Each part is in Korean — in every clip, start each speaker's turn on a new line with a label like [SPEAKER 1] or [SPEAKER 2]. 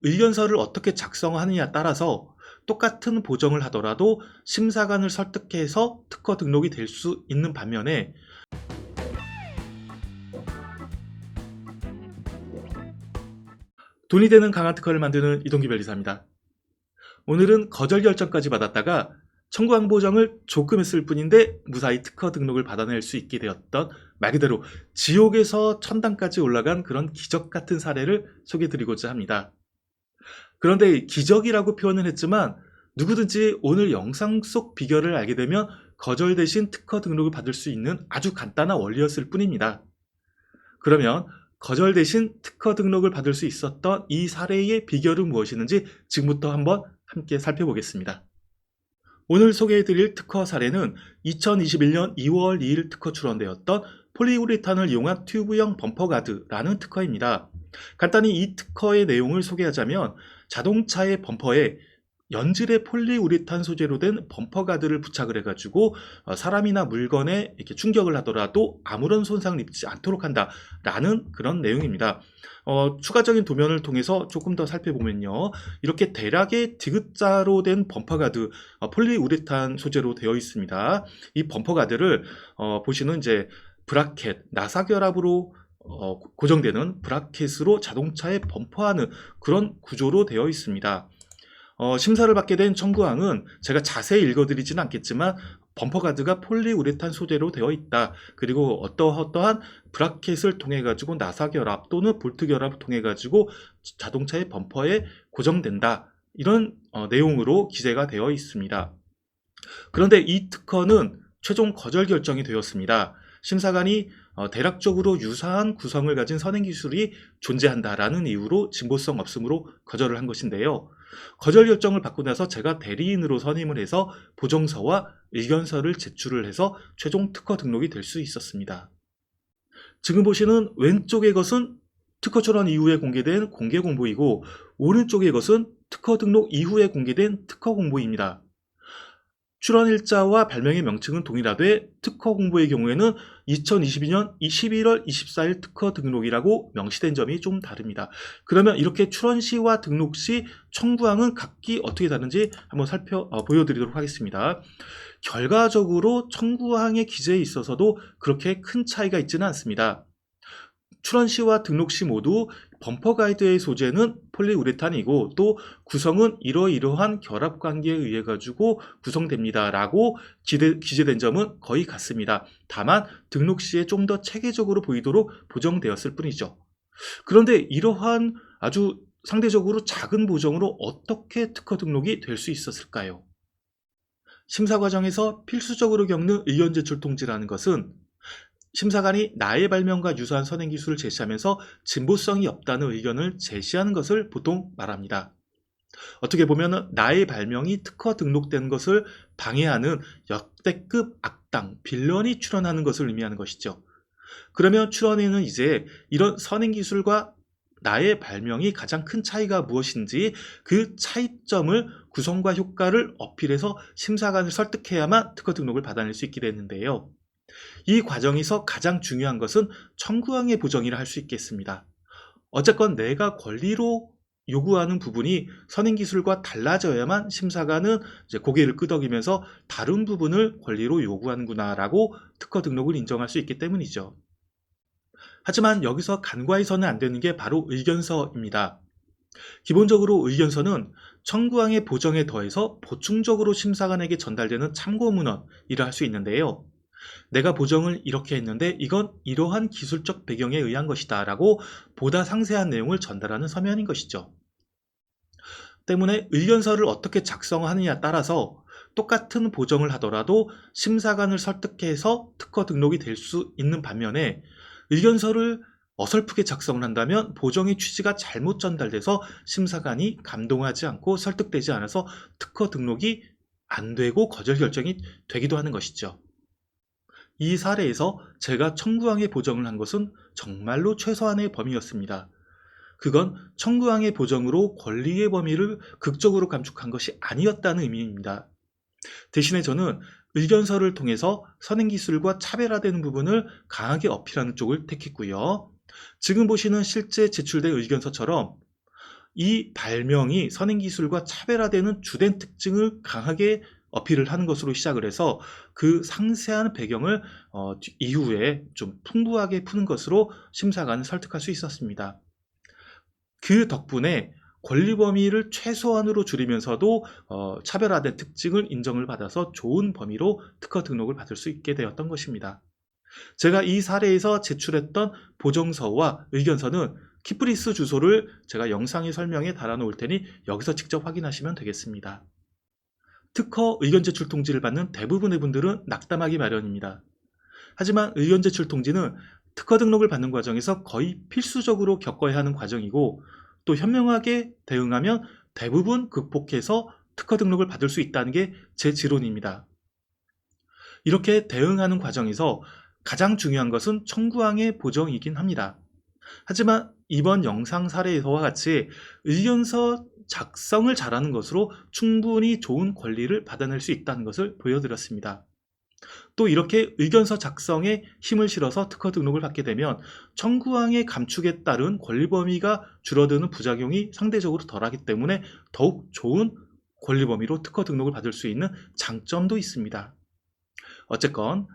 [SPEAKER 1] 의견서를 어떻게 작성하느냐에 따라서 똑같은 보정을 하더라도 심사관을 설득해서 특허 등록이 될 수 있는 반면에 돈이 되는 강한 특허를 만드는 이동기 변리사입니다. 오늘은 거절 결정까지 받았다가 청구한 보정을 조금 했을 뿐인데 무사히 특허 등록을 받아낼 수 있게 되었던 말 그대로 지옥에서 천당까지 올라간 그런 기적 같은 사례를 소개해드리고자 합니다. 그런데 기적이라고 표현을 했지만 누구든지 오늘 영상 속 비결을 알게 되면 거절 대신 특허 등록을 받을 수 있는 아주 간단한 원리였을 뿐입니다. 그러면 거절 대신 특허 등록을 받을 수 있었던 이 사례의 비결은 무엇이는지 지금부터 한번 함께 살펴보겠습니다. 오늘 소개해드릴 특허 사례는 2021년 2월 2일 특허 출원되었던 폴리우레탄을 이용한 튜브형 범퍼가드라는 특허입니다. 간단히 이 특허의 내용을 소개하자면 자동차의 범퍼에 연질의 폴리우레탄 소재로 된 범퍼가드를 부착을 해가지고 사람이나 물건에 이렇게 충격을 하더라도 아무런 손상을 입지 않도록 한다라는 그런 내용입니다. 추가적인 도면을 통해서 조금 더 살펴보면요. 이렇게 대략의 디귿자로 된 범퍼가드, 폴리우레탄 소재로 되어 있습니다. 이 범퍼가드를 보시는 이제 브라켓, 나사결합으로 고정되는 브라켓으로 자동차에 범퍼하는 그런 구조로 되어 있습니다. 심사를 받게 된 청구항은 제가 자세히 읽어드리지는 않겠지만 범퍼가드가 폴리우레탄 소재로 되어 있다. 그리고 어떠한 브라켓을 통해 가지고 나사결합 또는 볼트결합을 통해 가지고 자동차의 범퍼에 고정된다. 이런 내용으로 기재가 되어 있습니다. 그런데 이 특허는 최종 거절 결정이 되었습니다. 심사관이 대략적으로 유사한 구성을 가진 선행기술이 존재한다라는 이유로 진보성 없음으로 거절을 한 것인데요. 거절 결정을 받고 나서 제가 대리인으로 선임을 해서 보정서와 의견서를 제출을 해서 최종 특허 등록이 될 수 있었습니다. 지금 보시는 왼쪽의 것은 특허 출원 이후에 공개된 공개 공보이고 오른쪽의 것은 특허 등록 이후에 공개된 특허 공보입니다. 출원일자와 발명의 명칭은 동일하되 특허 공보의 경우에는 2022년 11월 24일 특허 등록이라고 명시된 점이 좀 다릅니다. 그러면 이렇게 출원시와 등록시 청구항은 각기 어떻게 다른지 한번 보여드리도록 하겠습니다. 결과적으로 청구항의 기재에 있어서도 그렇게 큰 차이가 있지는 않습니다. 출원시와 등록시 모두 범퍼 가이드의 소재는 폴리우레탄이고 또 구성은 이러이러한 결합관계에 의해 가지고 구성됩니다 라고 기재된 점은 거의 같습니다. 다만 등록시에 좀 더 체계적으로 보이도록 보정되었을 뿐이죠. 그런데 이러한 아주 상대적으로 작은 보정으로 어떻게 특허 등록이 될 수 있었을까요? 심사 과정에서 필수적으로 겪는 의견 제출 통지라는 것은 심사관이 나의 발명과 유사한 선행기술을 제시하면서 진보성이 없다는 의견을 제시하는 것을 보통 말합니다. 어떻게 보면 나의 발명이 특허 등록된 것을 방해하는 역대급 악당, 빌런이 출원하는 것을 의미하는 것이죠. 그러면 출원에는 이제 이런 선행기술과 나의 발명이 가장 큰 차이가 무엇인지 그 차이점을 구성과 효과를 어필해서 심사관을 설득해야만 특허 등록을 받아낼 수 있게 되는데요. 이 과정에서 가장 중요한 것은 청구항의 보정이라 할 수 있겠습니다. 어쨌건 내가 권리로 요구하는 부분이 선행기술과 달라져야만 심사관은 이제 고개를 끄덕이면서 다른 부분을 권리로 요구하는구나 라고 특허 등록을 인정할 수 있기 때문이죠. 하지만 여기서 간과해서는 안 되는 게 바로 의견서입니다. 기본적으로 의견서는 청구항의 보정에 더해서 보충적으로 심사관에게 전달되는 참고문헌이라 할 수 있는데요. 내가 보정을 이렇게 했는데 이건 이러한 기술적 배경에 의한 것이다 라고 보다 상세한 내용을 전달하는 서면인 것이죠. 때문에 의견서를 어떻게 작성하느냐에 따라서 똑같은 보정을 하더라도 심사관을 설득해서 특허 등록이 될 수 있는 반면에 의견서를 어설프게 작성을 한다면 보정의 취지가 잘못 전달돼서 심사관이 감동하지 않고 설득되지 않아서 특허 등록이 안 되고 거절 결정이 되기도 하는 것이죠. 이 사례에서 제가 청구항의 보정을 한 것은 정말로 최소한의 범위였습니다. 그건 청구항의 보정으로 권리의 범위를 극적으로 감축한 것이 아니었다는 의미입니다. 대신에 저는 의견서를 통해서 선행기술과 차별화되는 부분을 강하게 어필하는 쪽을 택했고요. 지금 보시는 실제 제출된 의견서처럼 이 발명이 선행기술과 차별화되는 주된 특징을 강하게 어필을 하는 것으로 시작을 해서 그 상세한 배경을 이후에 좀 풍부하게 푸는 것으로 심사관을 설득할 수 있었습니다. 그 덕분에 권리 범위를 최소한으로 줄이면서도 차별화된 특징을 인정을 받아서 좋은 범위로 특허 등록을 받을 수 있게 되었던 것입니다. 제가 이 사례에서 제출했던 보정서와 의견서는 키프리스 주소를 제가 영상의 설명에 달아놓을 테니 여기서 직접 확인하시면 되겠습니다. 특허 의견 제출 통지를 받는 대부분의 분들은 낙담하기 마련입니다. 하지만 의견 제출 통지는 특허 등록을 받는 과정에서 거의 필수적으로 겪어야 하는 과정이고, 또 현명하게 대응하면 대부분 극복해서 특허 등록을 받을 수 있다는 게 제 지론입니다. 이렇게 대응하는 과정에서 가장 중요한 것은 청구항의 보정이긴 합니다. 하지만 이번 영상 사례에서와 같이 의견서 작성을 잘하는 것으로 충분히 좋은 권리를 받아낼 수 있다는 것을 보여드렸습니다. 또 이렇게 의견서 작성에 힘을 실어서 특허 등록을 받게 되면 청구항의 감축에 따른 권리 범위가 줄어드는 부작용이 상대적으로 덜하기 때문에 더욱 좋은 권리 범위로 특허 등록을 받을 수 있는 장점도 있습니다. 어쨌건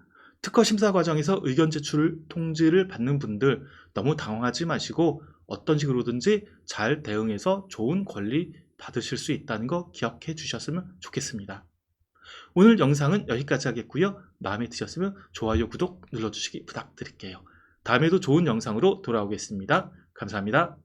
[SPEAKER 1] 특허 심사 과정에서 의견 제출 통지를 받는 분들 너무 당황하지 마시고 어떤 식으로든지 잘 대응해서 좋은 권리 받으실 수 있다는 거 기억해 주셨으면 좋겠습니다. 오늘 영상은 여기까지 하겠고요. 마음에 드셨으면 좋아요, 구독 눌러주시기 부탁드릴게요. 다음에도 좋은 영상으로 돌아오겠습니다. 감사합니다.